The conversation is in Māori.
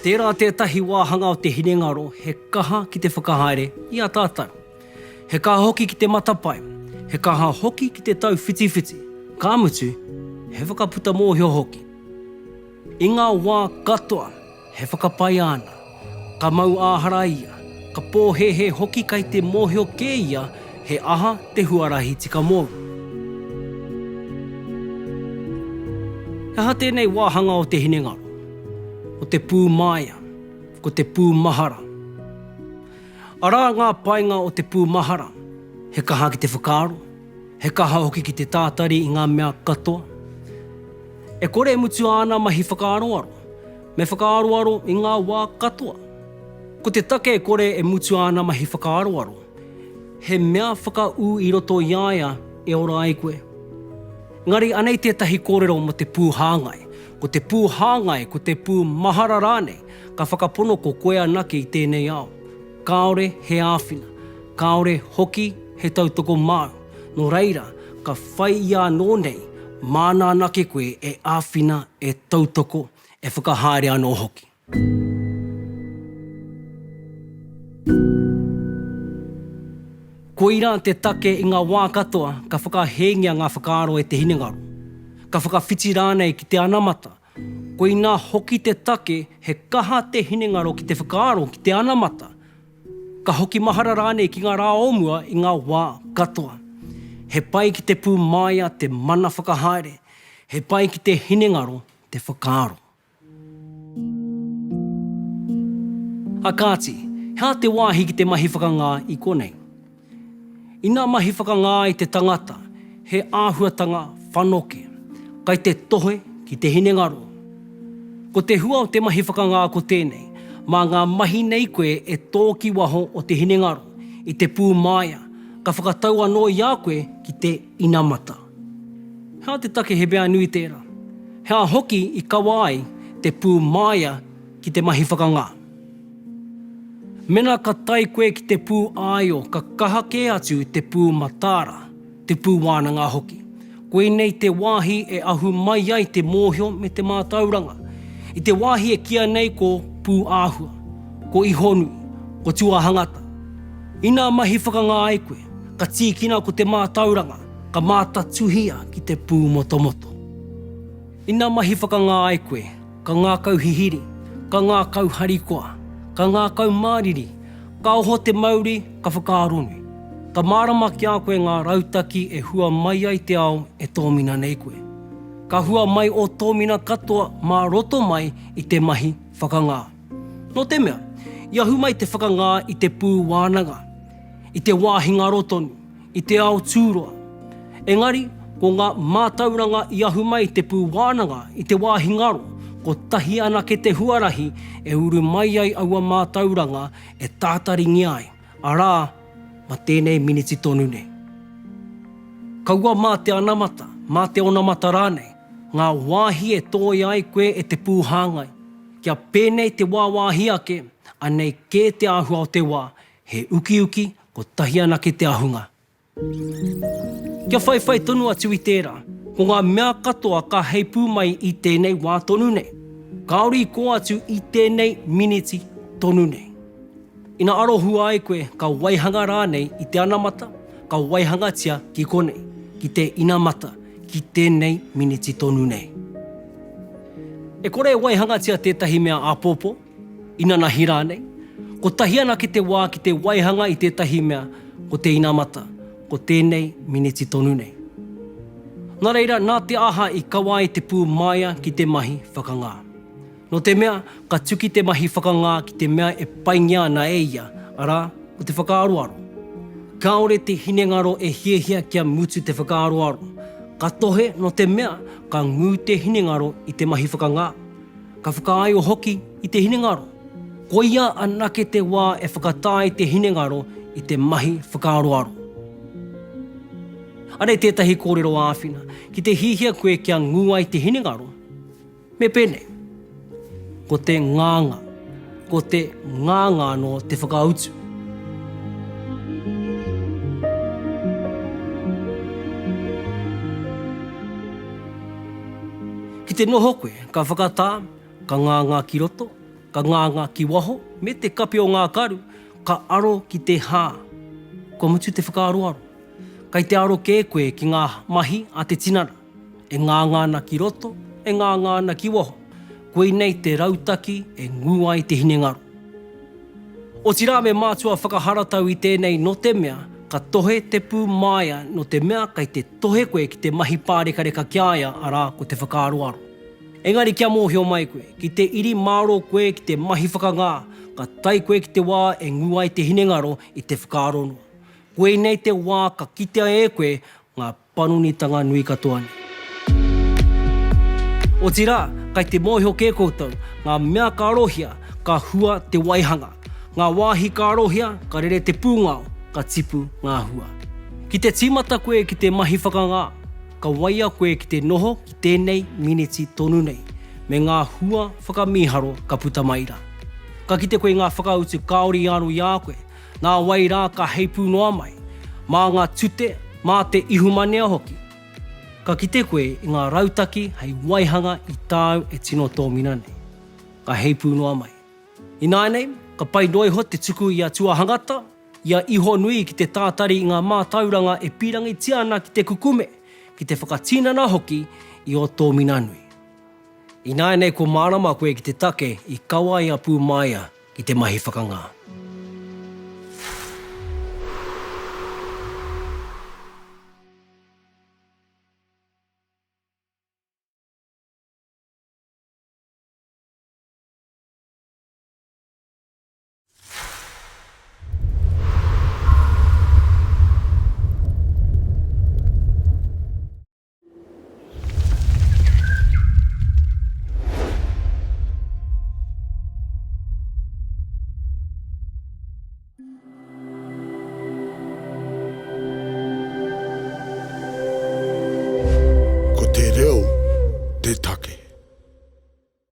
Tērā tētahi wāhanga o te hinengaro he kaha ki te whakahaere i a tātou. He kaha hoki ki te matapai, he kaha hoki ki te tau whitiwhiti. Ka mutu, he whakaputa mōhio hoki. I ngā wā katoa, he whakapai ana. Ka mau āhara ia, ka pōhehe hoki kai te mōhio ke ia, he aha te huarahi tika mōu. He ha tēnei wāhanga o te hinengaro. O te pū maia, ko te pū mahara. Arā ngā painga o te pū mahara, he kaha ki te whakaaro, he kaha hoki ki te tātari i ngā mea katoa. E kore e mutu ana mahi whakaaroaro, me whakaaroaro i ngā wā katoa. Ko te take e kore e mutu ana mahi whakaaroaro, he mea whakaū i roto iaia e ora ai koe. Ngari anei tētahi kōrero mo te pū hāngai. Ko te pū hāngai, ko te pū mahara rānei, ka whakapono ko koe anake i tēnei ao. Kāore he āwhina, kāore hoki he tautoko māu. No reira, ka whai ia nō nei, māna anake koe e āwhina e tautoko e whakahaere anō hoki. Ko ira te take i ngā wā katoa, ka whakahengia ngā whakaaro e te hinengaro. Ka whakawhiti rānei ki te anamata. Ko i ngā hoki te take, he kaha te hinengaro ki te whakaaro ki te anamata. Ka hoki mahara rānei ki ngā rā omua i ngā wā katoa. He pai ki te pū maia te mana whakahaere. He pai ki te hinengaro te whakaaro. Akāti, hea te wāhi ki te mahi whakangā i konei. I ngā mahi whakangā i te tangata, he āhuatanga whanoke, kai te tohe ki te hinengaro. Ko te hua o te mahi whakangā ko tēnei, mā ngā mahi nei koe e tōki waho o te hinengaro, i te pū maia, ka whakatau anō i a koe ki te inamata. Hea te take he mea nui tērā. Hea hoki i kawai te pū maia ki te mahi whakangā. Mena ka tai koe ki te pū aio, ka kaha ke atu te pū matara, te pū wānanga hoki. Koe nei te wāhi e ahu mai ai te mōhio me te mātauranga. I te wāhi e kia nei ko pū āhua, ko ihonui, ko tuahangata. I ngā mahi whakangā ai koe, ka tīkina ko te mātauranga, ka mātatuhia ki te pū motomoto. I ngā mahi whakangā ai koe, ka ngā kau hihiri, ka ngā kau harikoa, ka ngā kau māriri, ka oho te mauri, ka whakaaronu. Ka mārama ki a koe ngā rautaki e hua mai ai te ao e tōmina nei koe. Ka hua mai o tōmina katoa mā roto mai i te mahi whakangā. No te mea, i ahu mai te whakangā i te pū wānanga, i te wāhinga rotonu, i te ao tūroa. Engari, ko ngā mātauranga i ahu mai te pū wānanga, i te wāhingaro, ko tahi ana ke te huarahi e uru mai ai aua mātauranga e tātaringi ai. Arā, ma tēnei miniti tonu nei. Kaua mā te anamata, mā te onamata rānei, ngā wāhi e toi ai koe e te pū hāngai. Kia pēnei te wāwāhi ake, anei kē te āhua o te wā, he uki ko tahi ana ke te ahunga. Kia whaiwhai tonu atu i tērā, ko ngā mea katoa ka hei pū mai i tēnei wā tonu nei. Kaori ko atu i tēnei miniti tonu nei. Ina arohu ai koe ka waihanga rānei i te anamata, ka waihanga tia ki konei, ki te inamata, ki tēnei miniti tonu nei. E kore e waihanga tia tētahi mea āpōpō, inanahi rānei, ko tahi ana ki te wā ki te waihanga i tētahi mea, ko te inamata, ko tēnei miniti tonu nei. Nā reira, nā te aha i kawai te pū maia ki te mahi whakangā. No te mea, ka tuki te mahi whakangā ki te mea e paingia na e ia, arā, o te whakaaroaro. Kāore te hinengaro e hiehia kia mutu te whakaaroaro. Ka tohe no te mea, ka ngū te hinengaro i te mahi whakangā. Ka whakaaio hoki i te hinengaro. Ko ia anake te wā e whakatāi te hinengaro i te mahi whakaaroaro. Arei tētahi kōrero āwhina, ki te hihia koe kia ngū ai te hinengaro. Me pēnei, ko te ngānga, ko te ngānga no te whakautu. Ki te noho koe, ka whakatā, ka ngānga ki roto, ka nganga ki waho, me te kape o ngā karu, ka aro ki te hā. Ko mutu te whakaaroaro. Kai te aro ke koe ki ngā mahi a te tinara. E ngāngāna ki roto, e ngāngāna ki waho. Koe nei te rautaki e ngu ai te hinengaru. O tira me mātua whakaharatau i tēnei no te mea, ka tohe te pū māia no te mea kai te tohe koe ki te mahi pārekareka ki aia arā ko te whakaaroaro. Engari kia mōhio mai koe, ki te iri māro koe ki te mahi whakangā, ka tai koe ki te wā e ngu ai te hinengaro i te whakaaronua. Koe nei te wā ka kitea e koe ngā panunitanga nui katoa nei. O tira, kai te mōhio ke koutou, ngā mea ka arohia, ka hua te waihanga. Ngā wāhi ka arohia, ka rere te pūngao, ka tipu ngā hua. Ki te tīmata koe ki te mahi whakangā, ka waia koe ki te noho ki tēnei miniti tonu nei, me ngā hua whakamiharo ka puta maira. Ka kite koe ngā whakautu kaori anu i a koe, nā wairā ka heipu noa mai, mā ngā tute, mā te ihumanea hoki. Ka kite koe i ngā rautaki hei waihanga i tāu e tino tōmina nei. Ka heipu noa mai. I nānei, ka pai noiho te tuku i a tuahangata, ia iho nui ki te tātari i ngā mātauranga e pirangi tiana ki te kukume, ki te whakatinana hoki i o tōmina nui. I nānei ko mārama koe ki te take i kawa i a pū maia ki te mahi whakangā. Ko te reo